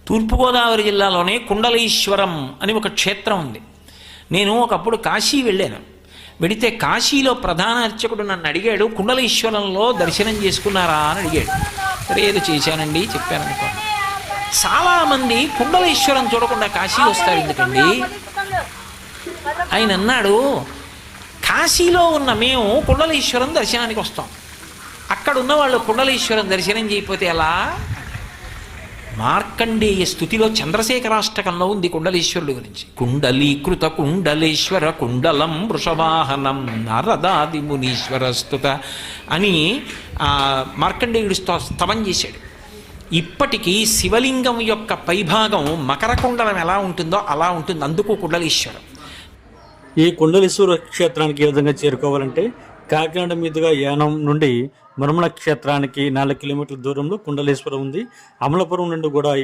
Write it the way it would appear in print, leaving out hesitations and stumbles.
తూర్పుగోదావరి జిల్లాలోనే కుండలీశ్వరం అని ఒక క్షేత్రం ఉంది. నేను ఒకప్పుడు కాశీ వెళ్ళాను. వెడితే కాశీలో ప్రధాన అర్చకుడు నన్ను అడిగాడు, కుండలీశ్వరంలో దర్శనం చేసుకున్నారా అని అడిగాడు. సరే ఏదో చేశానండి చెప్పాననుకోండి. చాలామంది కుండలీశ్వరం చూడకుండా కాశీ వస్తారు ఎందుకండి? ఆయన అన్నాడు, కాశీలో ఉన్న మేము కుండలీశ్వరం దర్శనానికి వస్తాం, అక్కడ ఉన్న వాళ్ళు కుండలీశ్వరం దర్శనం చేయకపోతే ఎలా? మార్కండేయ స్థుతిలో చంద్రశేఖరాష్టకంలో ఉంది కుండలీశ్వరుడు గురించి. కుండలీకృత కుండలేశ్వర కుండలం వృషవాహనం నారదాది మునీశ్వర స్తుత అని మార్కండేయుడు స్తవం చేశాడు. ఇప్పటికీ శివలింగం యొక్క పైభాగం మకర కుండలం ఎలా ఉంటుందో అలా ఉంటుంది, అందుకు కుండలీశ్వరం. ఈ కుండలీశ్వర క్షేత్రానికి ఏ విధంగా చేరుకోవాలంటే కాకినాడ మీదుగా యానం నుండి మరుమల క్షేత్రానికి 4 కిలోమీటర్ల దూరంలో కుండలేశ్వరం ఉంది. అమలాపురం నుండి కూడా ఈ